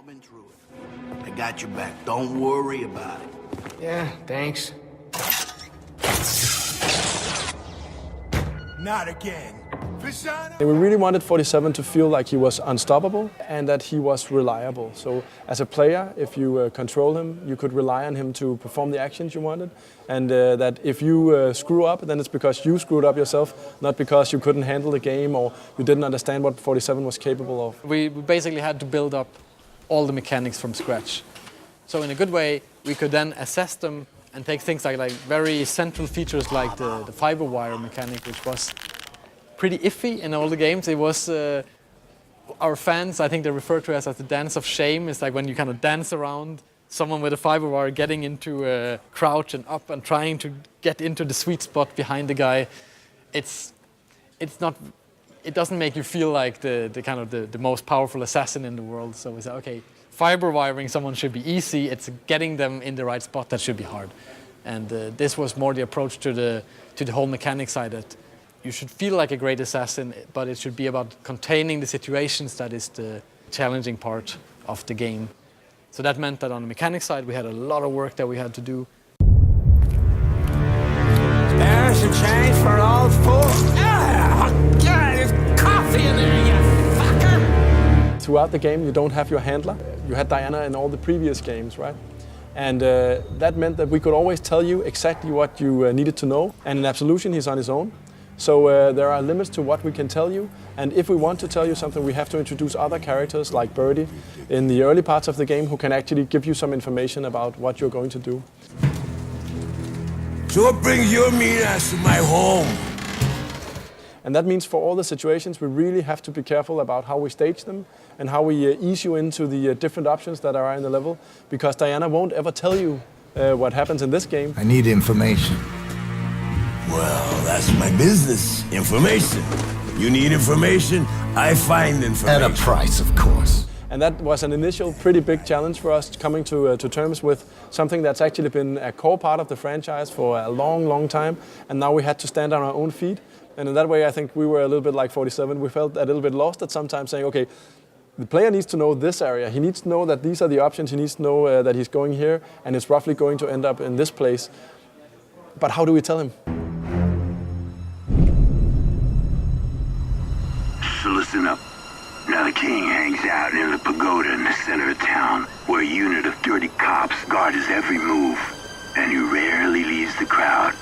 I've been through it. I got your back. Don't worry about it. Yeah, thanks. Not again. We really wanted 47 to feel like he was unstoppable and that he was reliable. So as a player, if you control him, you could rely on him to perform the actions you wanted. And that if you screw up, then it's because you screwed up yourself, not because you couldn't handle the game or you didn't understand what 47 was capable of. We basically had to build up all the mechanics from scratch. So in a good way, we could then assess them and take things like very central features like the fiber wire mechanic, which was pretty iffy in all the games. It was, our fans, I think they refer to it as the dance of shame. It's like when you kind of dance around someone with a fiber wire getting into a crouch and up and trying to get into the sweet spot behind the guy. It's not, it doesn't make you feel like the most powerful assassin in the world. So it's like, okay, fiber wiring someone should be easy. It's getting them in the right spot that should be hard. And this was more the approach to the whole mechanic side, that you should feel like a great assassin, but it should be about containing the situations that is the challenging part of the game. So that meant that on the mechanic side, we had a lot of work that we had to do. There's a change for all four. Ah, God, there's coffee in there, you fucker! Throughout the game, you don't have your handler. You had Diana in all the previous games, right? And that meant that we could always tell you exactly what you needed to know. And in Absolution, he's on his own. So there are limits to what we can tell you, and if we want to tell you something, we have to introduce other characters like Birdie in the early parts of the game who can actually give you some information about what you're going to do. So what brings your mean ass to my home? And that means for all the situations, we really have to be careful about how we stage them and how we ease you into the different options that are in the level, because Diana won't ever tell you what happens in this game. I need information. Well, that's my business. Information. You need information, I find information. At a price, of course. And that was an initial pretty big challenge for us, coming to terms with something that's actually been a core part of the franchise for a long, long time. And now we had to stand on our own feet. And in that way, I think we were a little bit like 47. We felt a little bit lost at some time, saying, okay, the player needs to know this area. He needs to know that these are the options. He needs to know that he's going here and it's roughly going to end up in this place. But how do we tell him? So listen up. Now the king hangs out in the pagoda in the center of town, where a unit of dirty cops guard his every move, and he rarely leaves the crowd,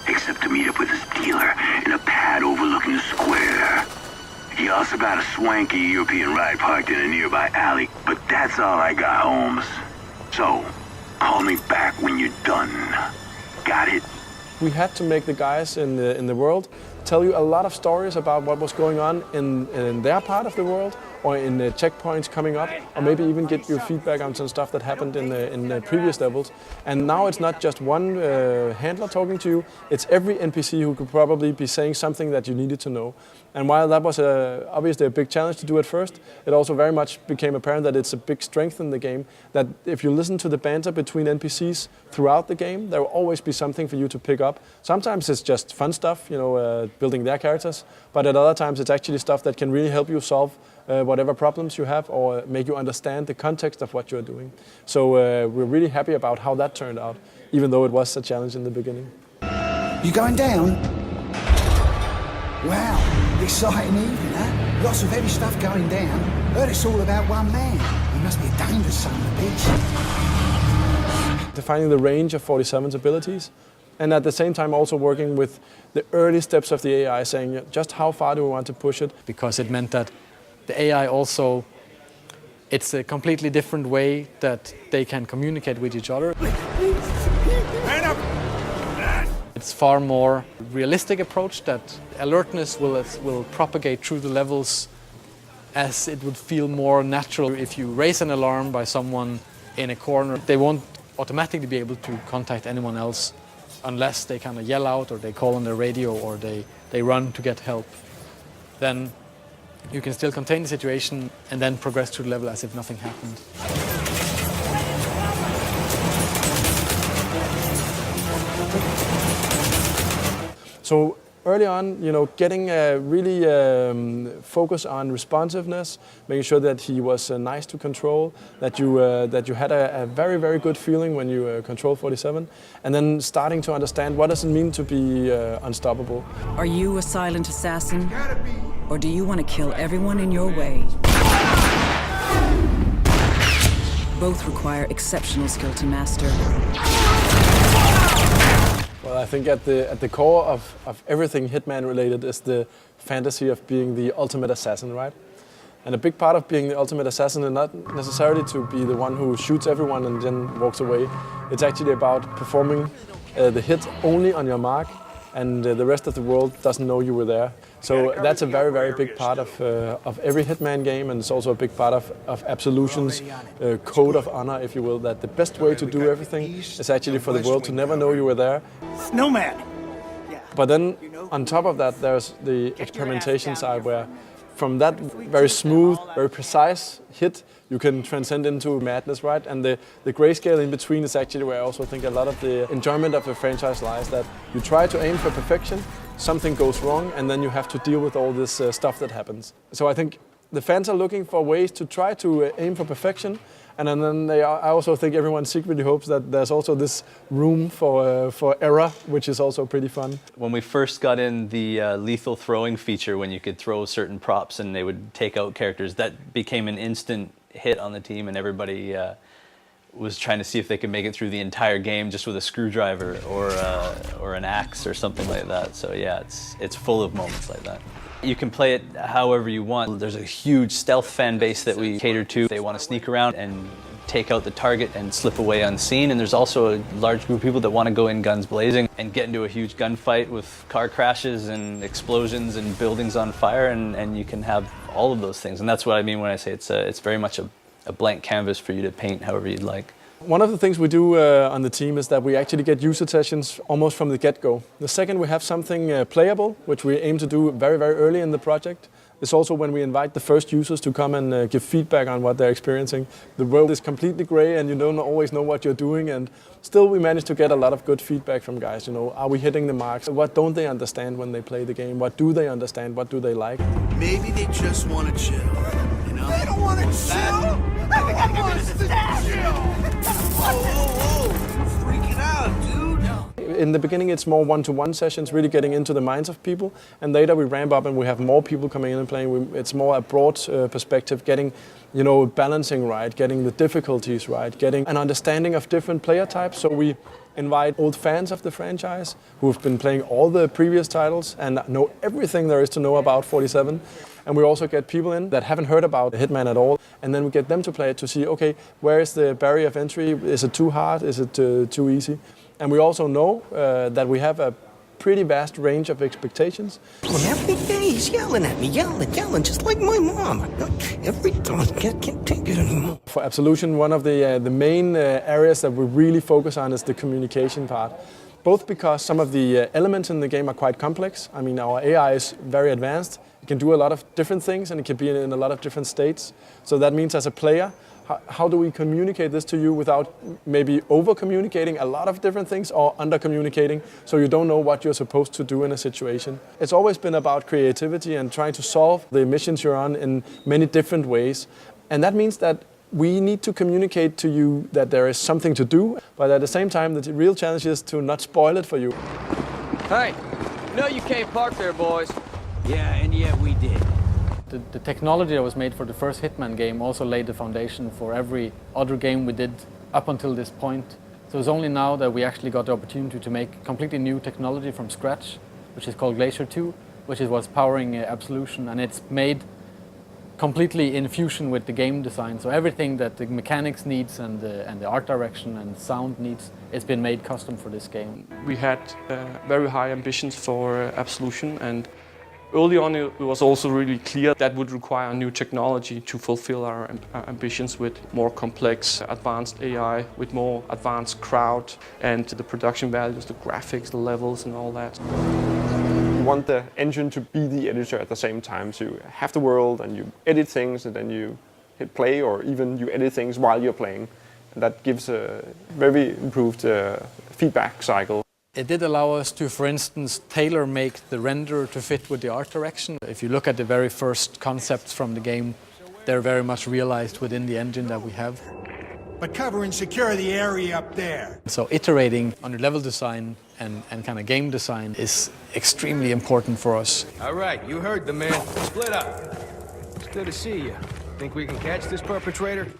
except to meet up with his dealer in a pad overlooking the square. He also got a swanky European ride parked in a nearby alley, but that's all I got, Holmes. So, call me back when you're done. Got it? We had to make the guys in the world tell you a lot of stories about what was going on in their part of the world, or in the checkpoints coming up, or maybe even get your feedback on some stuff that happened in the previous levels. And now it's not just one handler talking to you, it's every NPC who could probably be saying something that you needed to know. And while that was obviously a big challenge to do at first, it also very much became apparent that it's a big strength in the game, that if you listen to the banter between NPCs throughout the game, there will always be something for you to pick up. Sometimes it's just fun stuff, you know, building their characters, but at other times it's actually stuff that can really help you solve whatever problems you have or make you understand the context of what you're doing. So we're really happy about how that turned out, even though it was a challenge in the beginning. You going down? Wow, exciting evening, huh? Lots of heavy stuff going down. Heard it's all about one man. He must be a dangerous son of a bitch. Defining the range of 47's abilities, and at the same time also working with the early steps of the AI, saying just how far do we want to push it. Because it meant that the AI also, it's a completely different way that they can communicate with each other. It's far more realistic approach that alertness will propagate through the levels as it would feel more natural. If you raise an alarm by someone in a corner, they won't automatically be able to contact anyone else unless they kind of yell out or they call on the radio or they run to get help. Then you can still contain the situation and then progress through the level as if nothing happened. So early on, getting really focus on responsiveness, making sure that he was nice to control, that you had a very, very good feeling when you control 47, and then starting to understand what does it mean to be unstoppable. Are you a silent assassin, or do you want to kill everyone in your way? Both require exceptional skill to master. Well, I think at the core of everything Hitman related is the fantasy of being the ultimate assassin, right? And a big part of being the ultimate assassin is not necessarily to be the one who shoots everyone and then walks away. It's actually about performing the hit only on your mark, and the rest of the world doesn't know you were there. So that's a very, very big part of every Hitman game, and it's also a big part of Absolution's code of honor, if you will, that the best way to do everything is actually for the world to never know you were there. Snowman! But then, on top of that, there's the experimentation side where from that very smooth, very precise hit, you can transcend into madness, right? And the grayscale in between is actually where I also think a lot of the enjoyment of the franchise lies, that you try to aim for perfection, something goes wrong, and then you have to deal with all this stuff that happens. So I think the fans are looking for ways to try to aim for perfection, and then I also think everyone secretly hopes that there's also this room for error, which is also pretty fun. When we first got in the lethal throwing feature, when you could throw certain props and they would take out characters, that became an instant hit on the team, and everybody was trying to see if they could make it through the entire game just with a screwdriver or an axe or something like that. So yeah, it's full of moments like that. You can play it however you want. There's a huge stealth fan base that we cater to. They want to sneak around and take out the target and slip away unseen. And there's also a large group of people that want to go in guns blazing and get into a huge gunfight with car crashes and explosions and buildings on fire. And you can have all of those things. And that's what I mean when I say it's very much a blank canvas for you to paint however you'd like. One of the things we do on the team is that we actually get user sessions almost from the get-go. The second we have something playable, which we aim to do very, very early in the project, is also when we invite the first users to come and give feedback on what they're experiencing. The world is completely gray and you don't always know what you're doing, and still we manage to get a lot of good feedback from guys. Are we hitting the marks? What don't they understand when they play the game? What do they understand? What do they like? Maybe they just want to chill, They don't want to chill! Everyone wants to chill! Whoa, freaking out, dude! In the beginning, it's more one-to-one sessions, really getting into the minds of people. And later we ramp up and we have more people coming in and playing. It's more a broad perspective, getting, balancing right, getting the difficulties right, getting an understanding of different player types. So we invite old fans of the franchise who have been playing all the previous titles and know everything there is to know about 47. And we also get people in that haven't heard about Hitman at all. And then we get them to play it to see, okay, where is the barrier of entry? Is it too hard? Is it too easy? And we also know that we have a pretty vast range of expectations. Well, every day he's yelling at me, yelling, just like my mom. Every time, I can't take it anymore. For Absolution, one of the main areas that we really focus on is the communication part. Both because some of the elements in the game are quite complex. I mean, our AI is very advanced. It can do a lot of different things and it can be in a lot of different states. So that means as a player, how do we communicate this to you without maybe over-communicating a lot of different things or under-communicating so you don't know what you're supposed to do in a situation? It's always been about creativity and trying to solve the missions you're on in many different ways. And that means that we need to communicate to you that there is something to do, but at the same time, the real challenge is to not spoil it for you. Hey, no, you can't park there, boys. Yeah, and yet we did. The technology that was made for the first Hitman game also laid the foundation for every other game we did up until this point. So it's only now that we actually got the opportunity to make completely new technology from scratch, which is called Glacier 2, which is what's powering Absolution, and it's made completely in fusion with the game design. So everything that the mechanics needs and the art direction and sound needs, it's been made custom for this game. We had very high ambitions for Absolution, and early on it was also really clear that would require new technology to fulfill our ambitions with more complex, advanced AI, with more advanced crowd, and the production values, the graphics, the levels and all that. You want the engine to be the editor at the same time, so you have the world and you edit things and then you hit play, or even you edit things while you're playing. And that gives a very improved feedback cycle. It did allow us to, for instance, tailor-make the render to fit with the art direction. If you look at the very first concepts from the game, they're very much realized within the engine that we have. But cover and secure the area up there. So iterating on your level design and kind of game design is extremely important for us. All right, you heard the man. Split up. It's good to see you. Think we can catch this perpetrator?